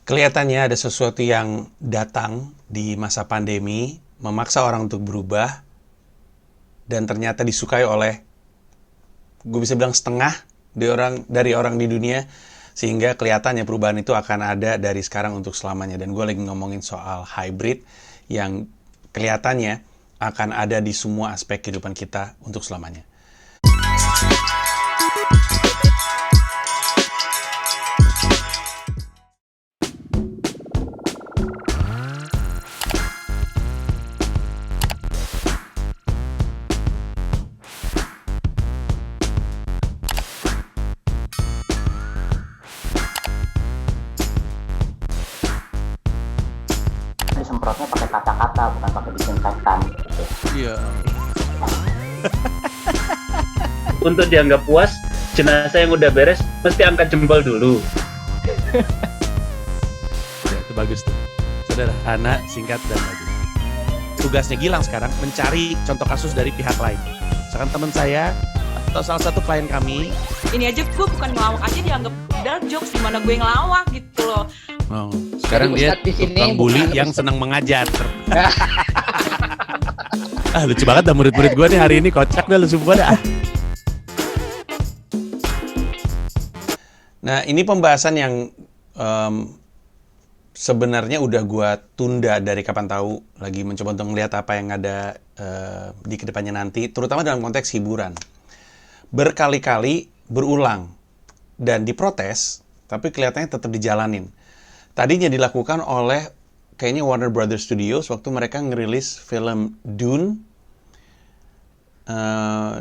Kelihatannya ada sesuatu yang datang di masa pandemi, memaksa orang untuk berubah, dan ternyata disukai oleh, gue bisa bilang setengah dari orang di dunia, sehingga kelihatannya perubahan itu akan ada dari sekarang untuk selamanya. Dan gue lagi ngomongin soal hybrid yang kelihatannya akan ada di semua aspek kehidupan kita untuk selamanya. Disemprotnya pakai kata-kata bukan pakai disinfektan gitu. Iya. Untuk dianggap puas, jenazah yang udah beres mesti angkat jempol dulu. Ya, itu bagus tuh. Sederhana, singkat, dan bagus. Tugasnya Gilang sekarang mencari contoh kasus dari pihak lain. Misalkan teman saya atau salah satu klien kami. Ini aja gue bukan ngelawak aja dianggap dark jokes, dimana gue ngelawak gitu loh. Oh, sekarang dia tukang bully yang senang mengajar. Lucu banget dah murid-murid gue nih hari ini, kocak dah lu semua dah. Nah, ini pembahasan yang sebenarnya udah gue tunda dari kapan tahu, lagi mencoba untuk melihat apa yang ada di kedepannya nanti, terutama dalam konteks hiburan. Berkali-kali berulang dan diprotes, tapi kelihatannya tetap dijalanin. Tadinya dilakukan oleh kayaknya Warner Brothers Studios waktu mereka ngerilis film Dune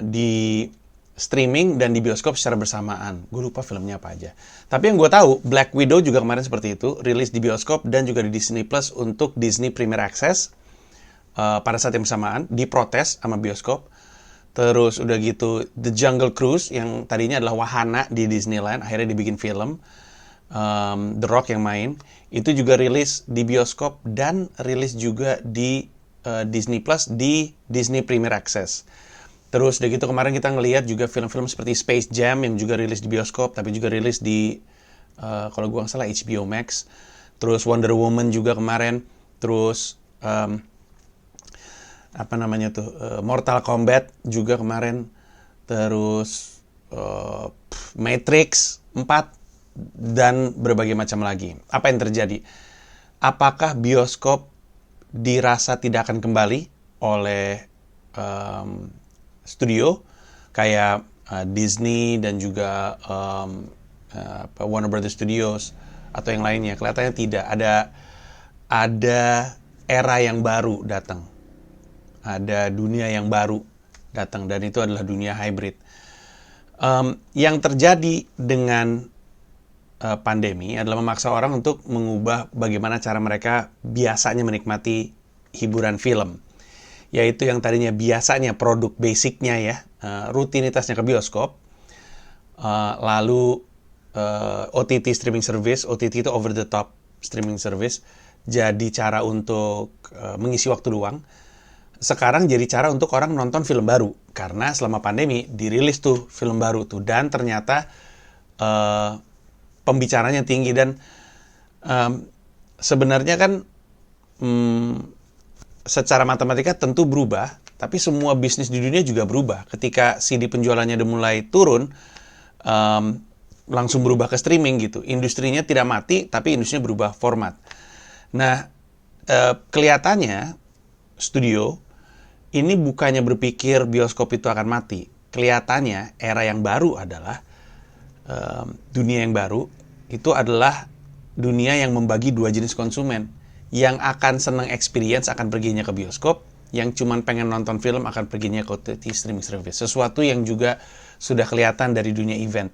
di streaming dan di bioskop secara bersamaan. Gue lupa filmnya apa aja. Tapi yang gue tahu, Black Widow juga kemarin seperti itu, rilis di bioskop dan juga di Disney Plus untuk Disney Premier Access pada saat yang bersamaan, diprotes sama bioskop. Terus udah gitu, The Jungle Cruise yang tadinya adalah wahana di Disneyland, akhirnya dibikin film. The Rock yang main, itu juga rilis di bioskop dan rilis juga di Disney Plus di Disney Premier Access. Terus udah gitu kemarin kita ngelihat juga film-film seperti Space Jam yang juga rilis di bioskop tapi juga rilis di kalau gue nggak salah HBO Max. Terus Wonder Woman juga kemarin. Terus Mortal Kombat juga kemarin. Terus Matrix 4 dan berbagai macam lagi. Apa yang terjadi? Apakah bioskop dirasa tidak akan kembali oleh studio kayak Disney dan juga Warner Brothers Studios atau yang lainnya? Kelihatannya tidak. Ada era yang baru datang. Ada dunia yang baru datang dan itu adalah dunia hybrid. Yang terjadi dengan pandemi adalah memaksa orang untuk mengubah bagaimana cara mereka biasanya menikmati hiburan film. Yaitu yang tadinya biasanya produk basicnya ya, rutinitasnya ke bioskop, lalu OTT streaming service, OTT itu over the top streaming service, jadi cara untuk mengisi waktu luang. Sekarang jadi cara untuk orang nonton film baru, karena selama pandemi dirilis tuh film baru tuh, dan ternyata pembicaranya tinggi dan sebenarnya kan secara matematika tentu berubah, tapi semua bisnis di dunia juga berubah. Ketika CD penjualannya udah mulai turun, langsung berubah ke streaming gitu. Industrinya tidak mati, tapi industrinya berubah format. Nah, kelihatannya studio ini bukannya berpikir bioskop itu akan mati. Kelihatannya era yang baru adalah dunia yang baru itu adalah dunia yang membagi dua jenis konsumen. Yang akan senang experience akan perginya ke bioskop, yang cuman pengen nonton film akan perginya ke OTT streaming service. Sesuatu yang juga sudah kelihatan dari dunia event.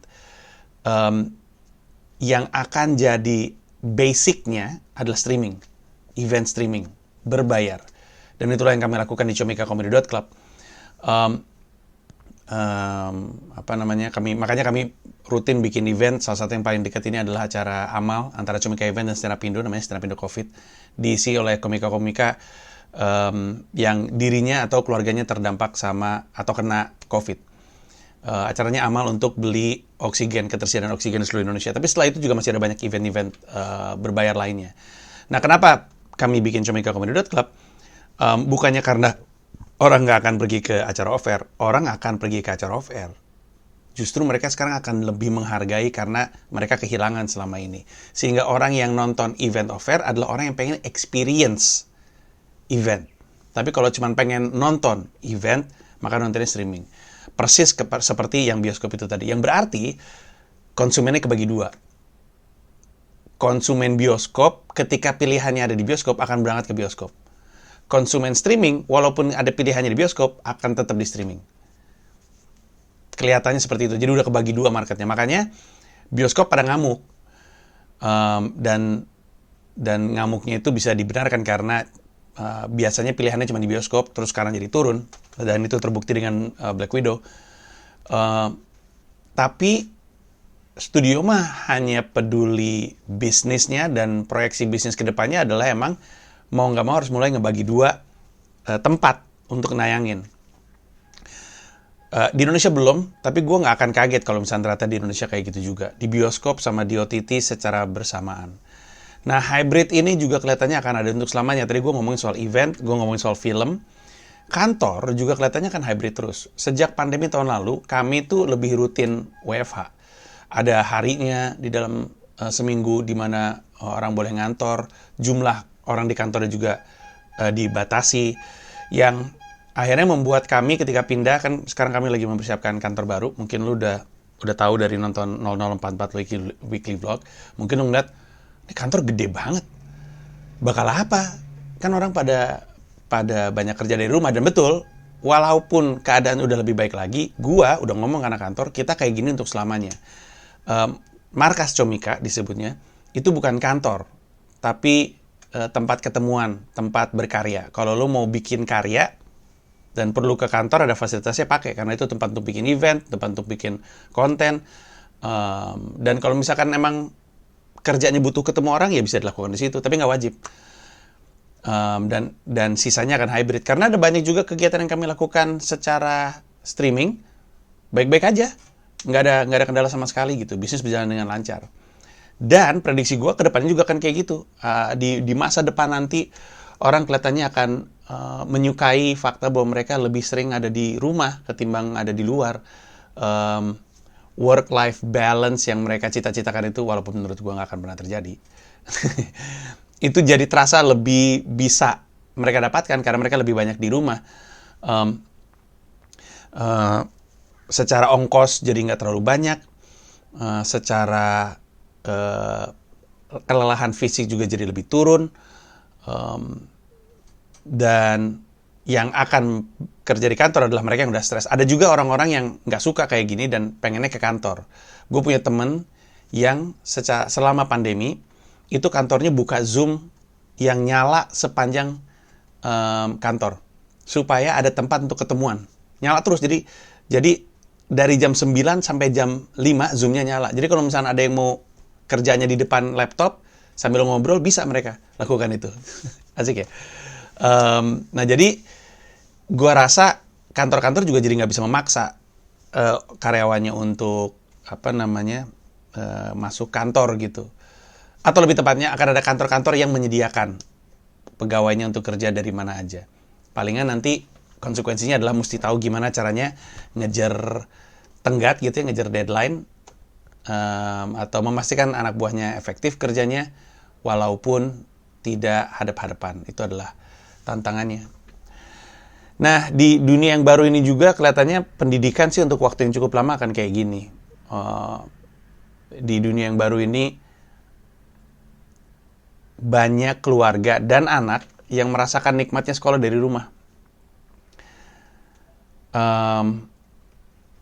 Yang akan jadi basicnya adalah streaming, event streaming, berbayar. Dan itulah yang kami lakukan di comikacomedy.club. Makanya kami rutin bikin event. Salah satu yang paling dekat ini adalah acara amal antara Comika Event dan Stand Up Indo, namanya Stand Up Indo COVID, diisi oleh komika-komika yang dirinya atau keluarganya terdampak sama atau kena COVID. acaranya amal untuk beli oksigen, ketersediaan oksigen di seluruh Indonesia. Tapi setelah itu juga masih ada banyak event-event berbayar lainnya. Nah, kenapa kami bikin Comika Comedy Club? Bukannya karena orang nggak akan pergi ke acara off-air, orang akan pergi ke acara off-air. Justru mereka sekarang akan lebih menghargai karena mereka kehilangan selama ini. Sehingga orang yang nonton event off-air adalah orang yang pengen experience event. Tapi kalau cuma pengen nonton event, maka nontonnya streaming. Persis seperti yang bioskop itu tadi. Yang berarti konsumennya kebagi dua. Konsumen bioskop ketika pilihannya ada di bioskop akan berangkat ke bioskop. Konsumen streaming, walaupun ada pilihannya di bioskop, akan tetap di streaming. Kelihatannya seperti itu. Jadi udah kebagi dua marketnya. Makanya bioskop pada ngamuk. Dan ngamuknya itu bisa dibenarkan karena biasanya pilihannya cuma di bioskop, terus sekarang jadi turun. Dan itu terbukti dengan Black Widow. Tapi studio mah hanya peduli bisnisnya, dan proyeksi bisnis ke depannya adalah emang mau nggak mau harus mulai ngebagi dua tempat untuk nayangin. Di Indonesia belum, tapi gue nggak akan kaget kalau misalnya ternyata di Indonesia kayak gitu juga. Di bioskop sama di OTT secara bersamaan. Nah, hybrid ini juga kelihatannya akan ada untuk selamanya. Tadi gue ngomongin soal event, gue ngomongin soal film. Kantor juga kelihatannya kan hybrid terus. Sejak pandemi tahun lalu, kami tuh lebih rutin WFH. Ada harinya di dalam seminggu di mana orang boleh ngantor. Jumlah orang di kantornya juga dibatasi. Yang akhirnya membuat kami ketika pindah, kan sekarang kami lagi mempersiapkan kantor baru. Mungkin lu udah tahu dari nonton 0044 weekly vlog. Mungkin lu ngeliat, ini kantor gede banget. Bakal apa? Kan orang pada banyak kerja dari rumah. Dan betul, walaupun keadaan udah lebih baik lagi, gua udah ngomong ke anak kantor, kita kayak gini untuk selamanya. Markas Comika disebutnya, itu bukan kantor, tapi tempat ketemuan, tempat berkarya. Kalau lu mau bikin karya, dan perlu ke kantor, ada fasilitasnya, pakai. Karena itu tempat untuk bikin event, tempat untuk bikin konten. Dan kalau misalkan emang kerjanya butuh ketemu orang, ya bisa dilakukan di situ. Tapi nggak wajib. Dan sisanya akan hybrid. Karena ada banyak juga kegiatan yang kami lakukan secara streaming. Baik-baik aja. Nggak ada kendala sama sekali gitu. Bisnis berjalan dengan lancar. Dan prediksi gue ke depannya juga akan kayak gitu. Di masa depan nanti, orang kelihatannya akan menyukai fakta bahwa mereka lebih sering ada di rumah ketimbang ada di luar. Work-life balance yang mereka cita-citakan itu, walaupun menurut gue nggak akan pernah terjadi, itu jadi terasa lebih bisa mereka dapatkan karena mereka lebih banyak di rumah. Secara ongkos jadi nggak terlalu banyak, secara kelelahan fisik juga jadi lebih turun. Dan yang akan kerja di kantor adalah mereka yang udah stres. Ada juga orang-orang yang nggak suka kayak gini dan pengennya ke kantor. Gue punya temen yang selama pandemi, itu kantornya buka Zoom yang nyala sepanjang kantor. Supaya ada tempat untuk ketemuan. Nyala terus, jadi dari jam 9 sampai jam 5 Zoom-nya nyala. Jadi kalau misalnya ada yang mau kerjanya di depan laptop, sambil ngobrol, bisa mereka lakukan itu. Asik ya? Nah, jadi gua rasa kantor-kantor juga jadi nggak bisa memaksa karyawannya untuk masuk kantor gitu. Atau lebih tepatnya akan ada kantor-kantor yang menyediakan pegawainya untuk kerja dari mana aja. Palingan nanti konsekuensinya adalah mesti tahu gimana caranya ngejar tenggat gitu ya, ngejar deadline, atau memastikan anak buahnya efektif kerjanya walaupun tidak hadap-hadapan. Itu adalah tantangannya. Nah, di dunia yang baru ini juga kelihatannya pendidikan sih untuk waktu yang cukup lama akan kayak gini. Di dunia yang baru ini banyak keluarga dan anak yang merasakan nikmatnya sekolah dari rumah.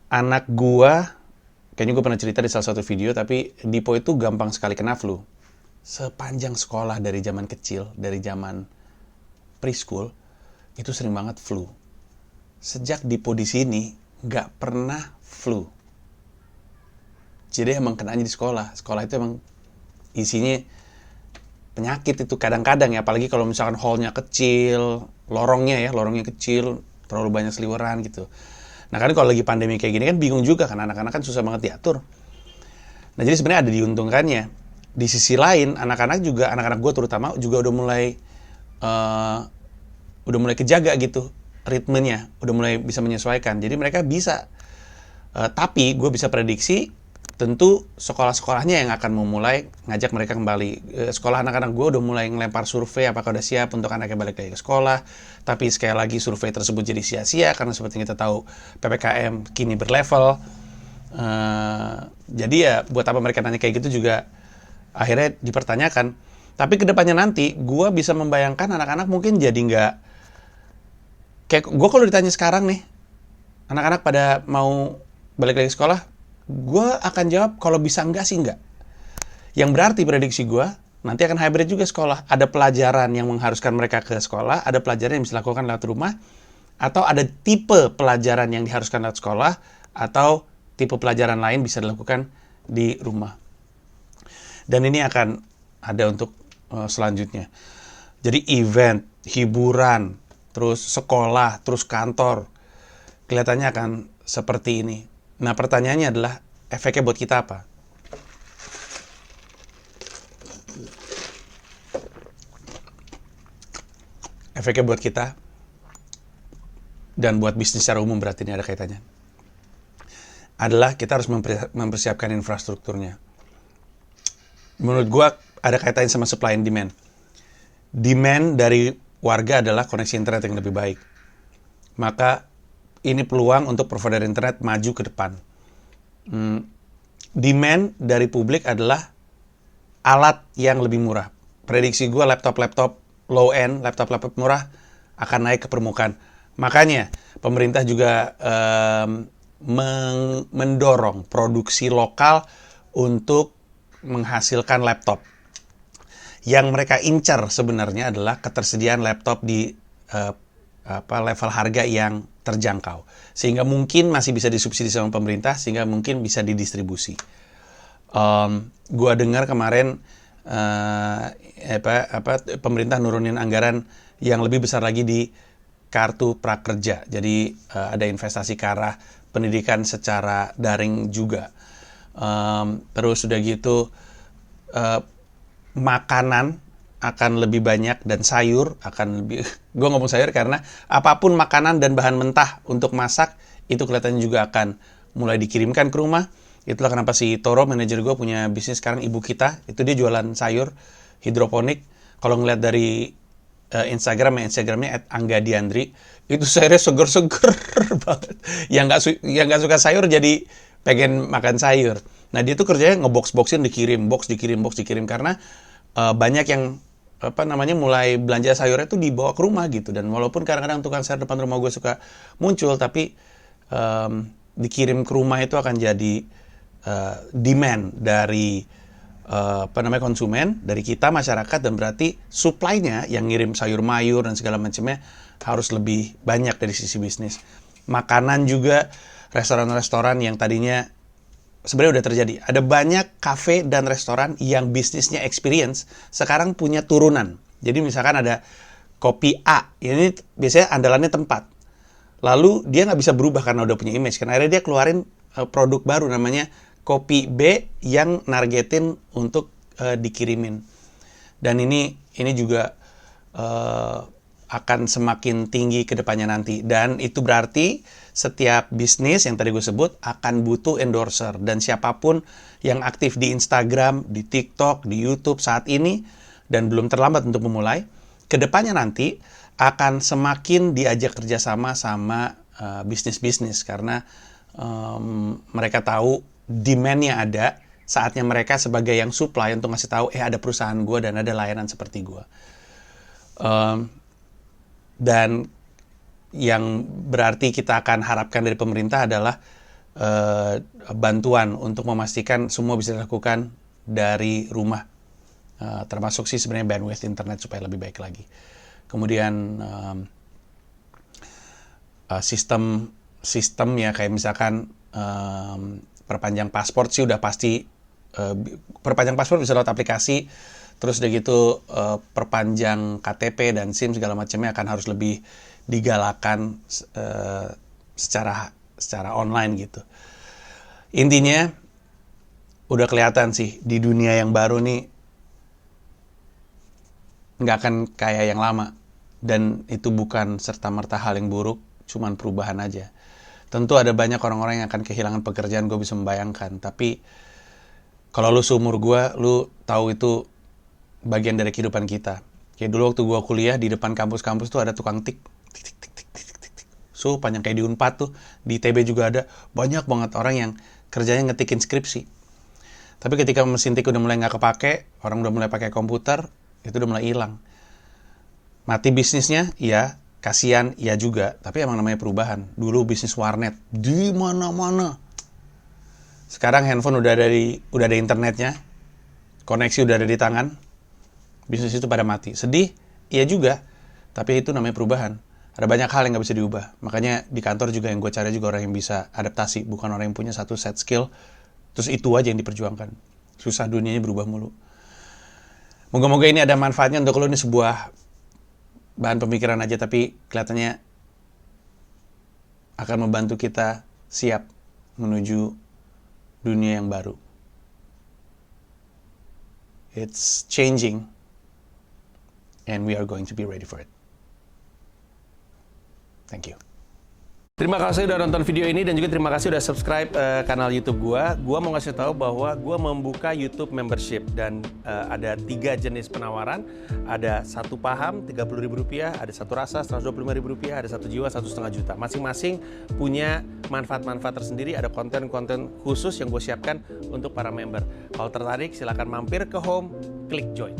Anak gua, kayaknya gue pernah cerita di salah satu video, tapi Dipo itu gampang sekali kena flu. Sepanjang sekolah dari zaman kecil, dari zaman preschool, itu sering banget flu. Sejak Dipo di sini, nggak pernah flu. Jadi emang kenanya di sekolah. Sekolah itu emang isinya penyakit itu kadang-kadang ya, apalagi kalau misalkan hallnya kecil, lorongnya kecil, terlalu banyak seliweran gitu. Nah kan kalau lagi pandemi kayak gini kan bingung juga kan, anak-anak kan susah banget diatur. Nah jadi sebenarnya ada diuntungkannya. Di sisi lain anak-anak gue terutama juga udah mulai kejaga gitu ritmenya, udah mulai bisa menyesuaikan. Jadi mereka bisa, tapi gue bisa prediksi tentu sekolah-sekolahnya yang akan memulai ngajak mereka kembali. Sekolah anak-anak gue udah mulai ngelempar survei apakah udah siap untuk anaknya balik lagi ke sekolah. Tapi sekali lagi survei tersebut jadi sia-sia karena seperti kita tahu PPKM kini berlevel. Jadi ya buat apa mereka nanya kayak gitu juga akhirnya dipertanyakan. Tapi kedepannya nanti gue bisa membayangkan anak-anak mungkin jadi nggak kayak gue kalau ditanya sekarang nih, anak-anak pada mau balik lagi sekolah, gue akan jawab kalau bisa enggak sih enggak. Yang berarti prediksi gue nanti akan hybrid juga sekolah. Ada pelajaran yang mengharuskan mereka ke sekolah, ada pelajaran yang bisa dilakukan lewat rumah, atau ada tipe pelajaran yang diharuskan lewat sekolah, atau tipe pelajaran lain bisa dilakukan di rumah. Dan ini akan ada untuk selanjutnya. Jadi event, hiburan, terus sekolah, terus kantor, kelihatannya akan seperti ini. Nah pertanyaannya adalah efeknya buat kita apa? Efeknya buat kita dan buat bisnis secara umum berarti ini ada kaitannya. Adalah kita harus mempersiapkan infrastrukturnya. Menurut gua ada kaitannya sama supply and demand. Demand dari warga adalah koneksi internet yang lebih baik. Maka ini peluang untuk provider internet maju ke depan. Demand dari publik adalah alat yang lebih murah. Prediksi gue laptop-laptop low-end, laptop-laptop murah akan naik ke permukaan. Makanya pemerintah juga mendorong produksi lokal untuk menghasilkan laptop. Yang mereka incar sebenarnya adalah ketersediaan laptop di level harga yang terjangkau. Sehingga mungkin masih bisa disubsidi sama pemerintah, sehingga mungkin bisa didistribusi. Gua dengar kemarin pemerintah nurunin anggaran yang lebih besar lagi di kartu prakerja. Jadi ada investasi ke arah pendidikan secara daring juga. Terus udah gitu makanan akan lebih banyak dan sayur akan lebih. Gue ngomong sayur karena apapun makanan dan bahan mentah untuk masak itu kelihatannya juga akan mulai dikirimkan ke rumah. Itulah kenapa si Toro, manajer gue, punya bisnis sekarang Ibu Kita. Itu dia jualan sayur hidroponik. Kalau ngeliat dari Instagramnya @anggadiandri, itu sayurnya seger-seger banget. Yang nggak suka sayur jadi pengen makan sayur. Nah dia tuh kerjanya ngebox-boxin, dikirim karena banyak yang mulai belanja sayurnya tuh dibawa ke rumah gitu. Dan walaupun kadang-kadang tukang sayur depan rumah gue suka muncul, tapi dikirim ke rumah itu akan jadi demand dari konsumen, dari kita masyarakat, dan berarti supply-nya yang ngirim sayur mayur dan segala macamnya harus lebih banyak dari sisi bisnis. Makanan juga, restoran-restoran yang tadinya sebenarnya udah terjadi. Ada banyak kafe dan restoran yang bisnisnya experience sekarang punya turunan. Jadi misalkan ada kopi A, ini biasanya andalannya tempat. Lalu dia nggak bisa berubah karena udah punya image. Karena akhirnya dia keluarin produk baru namanya kopi B yang nargetin untuk dikirimin. Dan ini juga akan semakin tinggi ke depannya nanti. Dan itu berarti setiap bisnis yang tadi gue sebut akan butuh endorser. Dan siapapun yang aktif di Instagram, di TikTok, di YouTube saat ini, dan belum terlambat untuk memulai, ke depannya nanti akan semakin diajak kerjasama sama bisnis-bisnis. Karena mereka tahu demand-nya ada, saatnya mereka sebagai yang supply untuk ngasih tahu, ada perusahaan gue dan ada layanan seperti gue. Dan yang berarti kita akan harapkan dari pemerintah adalah bantuan untuk memastikan semua bisa dilakukan dari rumah, termasuk sih sebenarnya bandwidth internet supaya lebih baik lagi. Kemudian sistem ya kayak misalkan perpanjang paspor sih udah pasti, perpanjang paspor bisa lewat aplikasi. Terus udah gitu perpanjang KTP dan SIM segala macamnya akan harus lebih digalakan secara secara online gitu. Intinya udah kelihatan sih di dunia yang baru nih nggak akan kayak yang lama, dan itu bukan serta-merta hal yang buruk, cuman perubahan aja. Tentu ada banyak orang-orang yang akan kehilangan pekerjaan, gue bisa membayangkan, tapi kalau lu seumur gue, lu tahu itu bagian dari kehidupan kita. Kayak dulu waktu gue kuliah di depan kampus-kampus tuh ada tukang tik. So, panjang kayak di Unpad tuh, di ITB juga ada, banyak banget orang yang kerjanya ngetikin skripsi. Tapi ketika mesin tik udah mulai nggak kepake, orang udah mulai pakai komputer, itu udah mulai hilang. Mati bisnisnya, iya, kasihan, iya juga, tapi emang namanya perubahan. Dulu bisnis warnet, di mana-mana. Sekarang handphone udah ada internetnya, koneksi udah ada di tangan, bisnis itu pada mati. Sedih, iya juga, tapi itu namanya perubahan. Ada banyak hal yang nggak bisa diubah. Makanya di kantor juga yang gue cari juga orang yang bisa adaptasi, bukan orang yang punya satu set skill, terus itu aja yang diperjuangkan. Susah, dunianya berubah mulu. Moga-moga ini ada manfaatnya untuk lo. Ini sebuah bahan pemikiran aja, tapi kelihatannya akan membantu kita siap menuju dunia yang baru. It's changing, and we are going to be ready for it. Thank you. Terima kasih udah nonton video ini, dan juga terima kasih udah subscribe kanal YouTube gua. Gua mau ngasih tahu bahwa gua membuka YouTube membership, dan ada 3 jenis penawaran. Ada 1 paham Rp30.000, ada 1 rasa Rp125.000, ada 1 jiwa Rp1,5 juta. Masing-masing punya manfaat-manfaat tersendiri. Ada konten-konten khusus yang gue siapkan untuk para member. Kalau tertarik, silakan mampir ke home, klik join.